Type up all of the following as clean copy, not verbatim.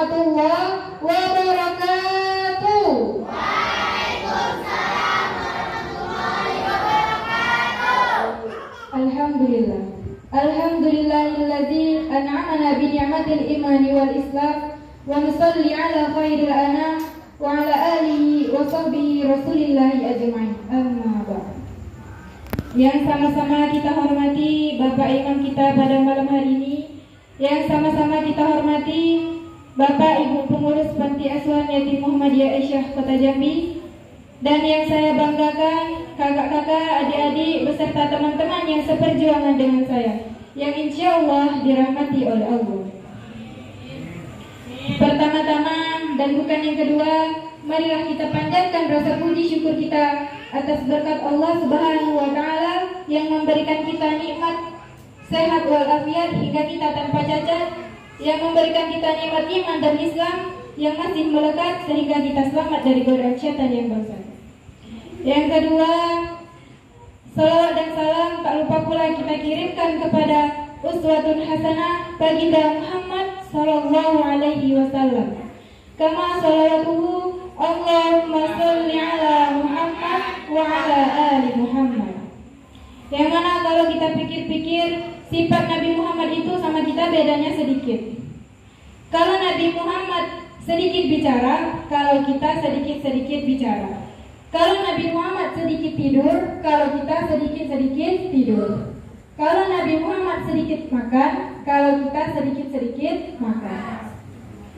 warahmatullahi wabarakatuh. Waalaikumsalam warahmatullahi wabarakatuh. Alhamdulillah. Alhamdulillahilladzi an'amana bi ni'matil imani wal islam wa nusalli ala khairil anam wa ala alihi wa sahbihi rasulillahi ajma'in. Amma ba'd. Yang sama-sama kita hormati Bapak Imam kita pada malam hari ini, yang sama-sama kita hormati Bapak Ibu pengurus Panti Asuhan Yatim Muhammadiyah Aisyah Kota Jambi, dan yang saya banggakan kakak-kakak, adik-adik beserta teman-teman yang seperjuangan dengan saya, yang insya Allah dirahmati oleh Allah. Pertama-tama dan bukan yang kedua, marilah kita panjatkan rasa puji syukur kita atas berkat Allah Subhanahu wa Ta'ala yang memberikan kita nikmat sehat walafiat hingga kita tanpa cacat, yang memberikan kita nikmat iman dan Islam yang masih melekat sehingga kita selamat dari godaan syaitan yang besar. Yang kedua, salawat dan salam tak lupa pula kita kirimkan kepada uswatun hasanah baginda Muhammad sallallahu alaihi wasallam. Kama salawatuhu Allahumma sholli ala Muhammad wa ala ali Muhammad. Yang mana kalau kita pikir-pikir, sifat Nabi Muhammad itu sama kita bedanya sedikit. Kalau Nabi Muhammad sedikit bicara, kalau kita sedikit-sedikit bicara. Kalau Nabi Muhammad sedikit tidur, kalau kita sedikit-sedikit tidur. Kalau Nabi Muhammad sedikit makan, kalau kita sedikit-sedikit makan.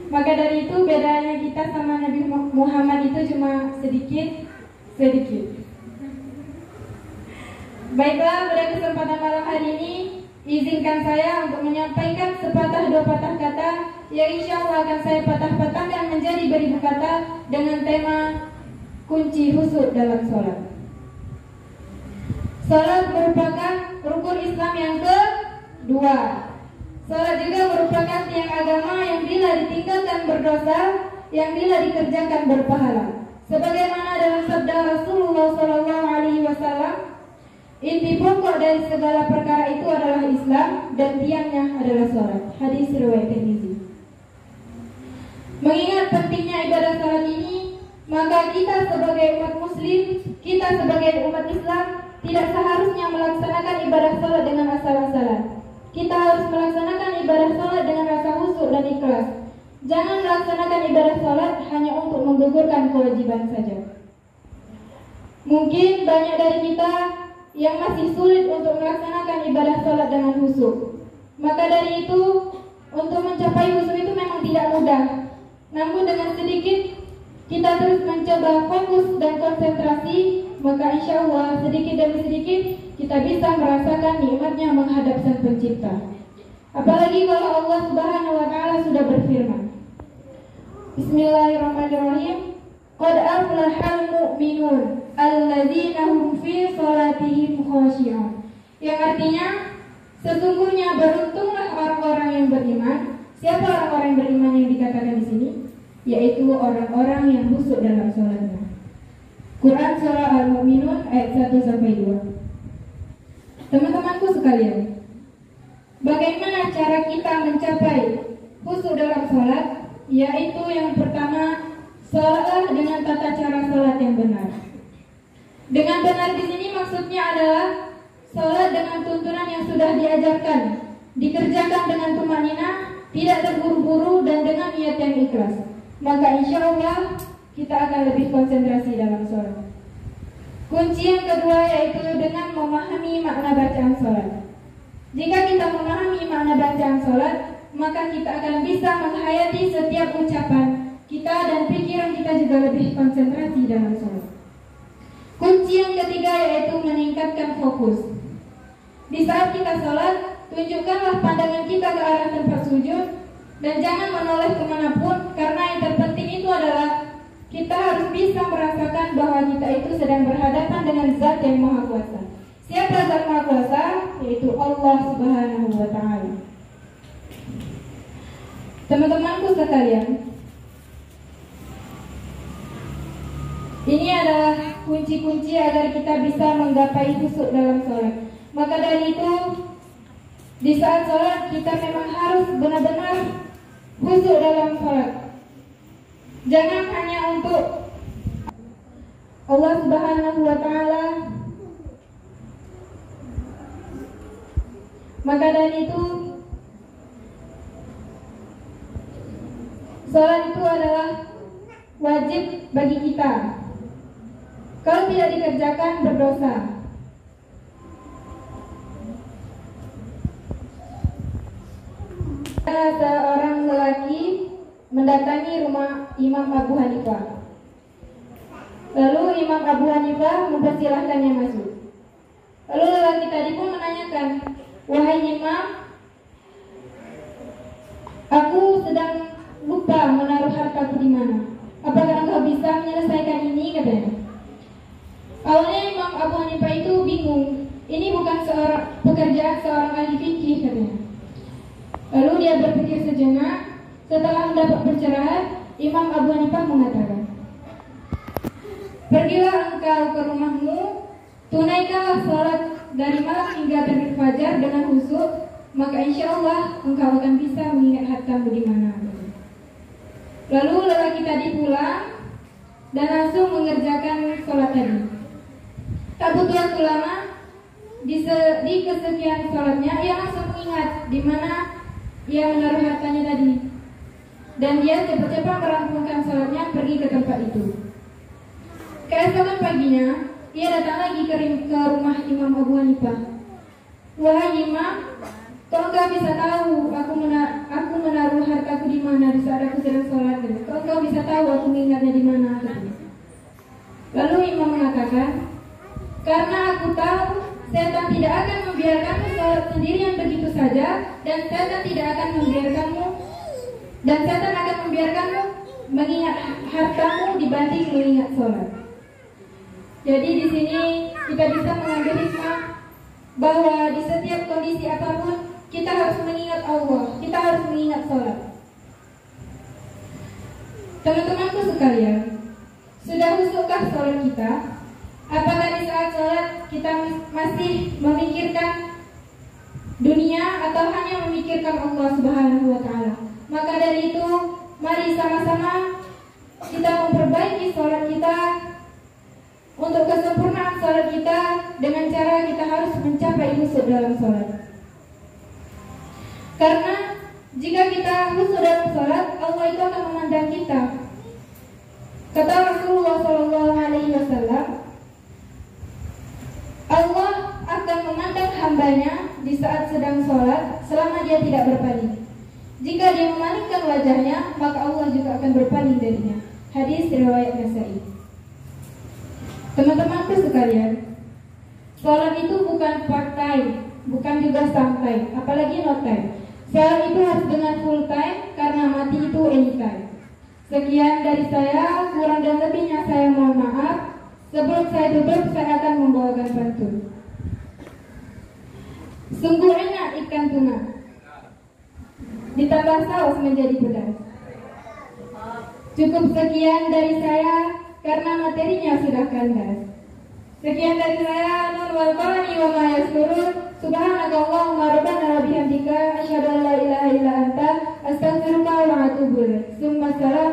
Maka dari itu bedanya kita sama Nabi Muhammad itu cuma sedikit-sedikit. Baiklah, pada kesempatan malam hari ini izinkan saya untuk menyampaikan sepatah dua patah kata yang insya Allah akan saya patah-patahkan menjadi beribu kata dengan tema kunci khusyuk dalam sholat. Sholat merupakan rukun Islam yang kedua. Sholat juga merupakan tiang agama yang bila ditinggalkan berdosa, yang bila dikerjakan berpahala. Sebagaimana dalam sabda Rasulullah SAW, inti pokok dari segala perkara itu adalah Islam dan tiangnya adalah sholat. Hadis riwayat Tirmizi. Mengingat pentingnya ibadah sholat ini, maka kita sebagai umat Muslim, kita sebagai umat Islam tidak seharusnya melaksanakan ibadah sholat dengan asal-asalan. Kita harus melaksanakan ibadah sholat dengan rasa khusyuk dan ikhlas. Jangan melaksanakan ibadah sholat hanya untuk menggugurkan kewajiban saja. Mungkin banyak dari kita yang masih sulit untuk melaksanakan ibadah sholat dengan khusyuk. Maka dari itu, untuk mencapai khusyuk itu memang tidak mudah. Namun dengan sedikit kita terus mencoba fokus dan konsentrasi, maka insya Allah sedikit demi sedikit kita bisa merasakan nikmatnya menghadap Sang Pencipta. Apalagi kalau Allah Subhanahu wa Ta'ala sudah berfirman, Bismillahirrahmanirrahim, Qad aflahal mu'minun alladzina hum fi sholatihim khashi'un. Yang artinya, sesungguhnya beruntunglah orang-orang yang beriman. Siapa orang-orang yang beriman yang dikatakan di sini? Yaitu orang-orang yang khusyuk dalam sholatnya. Quran surah Al-Mu'minun ayat 1-2. Teman-temanku sekalian, bagaimana cara kita mencapai khusyuk dalam sholat? Yaitu yang pertama, sholatlah dengan tata cara sholat yang benar. Dengan benar di sini maksudnya adalah sholat dengan tuntunan yang sudah diajarkan, dikerjakan dengan tumanina, tidak terburu-buru dan dengan niat yang ikhlas. Maka insya Allah kita akan lebih konsentrasi dalam sholat. Kunci yang kedua yaitu dengan memahami makna bacaan sholat. Jika kita memahami makna bacaan sholat, maka kita akan bisa menghayati setiap ucapan kita dan pikiran kita juga lebih konsentrasi dalam sholat. Kunci yang ketiga yaitu meningkatkan fokus. Di saat kita sholat, tunjukkanlah pandangan kita ke arah tempat sujud dan jangan menoleh kemanapun, karena yang terpenting itu adalah kita harus bisa merasakan bahwa kita itu sedang berhadapan dengan Zat yang Maha Kuasa. Siapa Zat Maha Kuasa? Yaitu Allah Subhanahu wa Ta'ala. Teman-temanku sekalian, ini adalah kunci-kunci agar kita bisa menggapai khusyuk dalam sholat. Maka dari itu, di saat sholat kita memang harus benar-benar khusyuk dalam sholat. Jangan hanya untuk Allah Subhanahu wa Ta'ala. Maka dari itu, sholat itu adalah wajib bagi kita. Kalau tidak dikerjakan berdosa. Seorang lelaki mendatangi rumah Imam Abu Hanifah. Lalu Imam Abu Hanifah mempersilahkannya masuk. Lalu lelaki tadi pun menanyakan, "Wahai Imam, aku sedang lupa menaruh hartaku di mana. Apakah engkau bisa menyelesaikan ini?" katanya. Awalnya Imam Abu Hanifah itu bingung. Ini bukan pekerjaan seorang ahli fikih katanya. Lalu dia berpikir sejenak. Setelah mendapat pencerahan, Imam Abu Hanifah mengatakan, "Pergilah engkau ke rumahmu, tunaikanlah sholat dari malam hingga terbit fajar dengan khusyuk, maka insya Allah engkau akan bisa mengingat hartamu di mana." Lalu lelaki tadi pulang dan langsung mengerjakan sholat tadi. Tak butuh waktu lama, di kesekian sholatnya ia langsung mengingat di mana ia menaruh hartanya tadi. Dan dia cepat-cepat merampungkan sholatnya, pergi ke tempat itu. Keesokan paginya, ia datang lagi ke rumah Imam Abu Hanifah. "Wahai Imam, kok engkau bisa tahu aku menaruh hartaku di mana di saat aku sedang sholat? Kok engkau bisa tahu aku mengingatnya di mana?" Lalu Imam mengatakan, "Karena aku tahu setan tidak akan membiarkanmu sholat sendirian begitu saja, dan setan akan membiarkanmu mengingat hartamu dibanding mengingat sholat." Jadi di sini kita bisa mengambil hikmah bahwa di setiap kondisi apapun kita harus mengingat Allah, kita harus mengingat sholat. Teman-temanku sekalian, sudah khusyukkah sholat kita? Apakah di saat sholat kita masih memikirkan dunia atau hanya memikirkan Allah Subhanahu wa Ta'ala? Maka dari itu, mari sama-sama kita memperbaiki sholat kita. Untuk kesempurnaan sholat kita dengan cara kita harus mencapai khusyuk dalam sholat. Karena jika kita khusyuk dalam sholat, Allah itu akan memandang kita. Kata Rasulullah SAW, Allah akan memandang hambanya di saat sedang sholat selama dia tidak berpaling. Jika dia memalingkan wajahnya, maka Allah juga akan berpaling darinya. Hadis riwayat Nasai. Teman-temanku sekalian, sholat itu bukan part time, bukan juga santai, apalagi no time. Sholat itu harus dengan full time, karena mati itu anytime. Sekian dari saya, kurang dan lebihnya saya mohon maaf. Sebelum saya tutup, saya akan membawakan pantun. Sungguh enak ikan tuna, ditambah saus menjadi pedas. Cukup sekian dari saya, karena materinya sudah kandas. Sekian dari saya, nun wal qalami wa ma yasturun. Subhanakallahumma rabbana wa bihamdika asyhadu an la ilaha illa anta astaghfiruka wa atubu ilaik. Summa salam.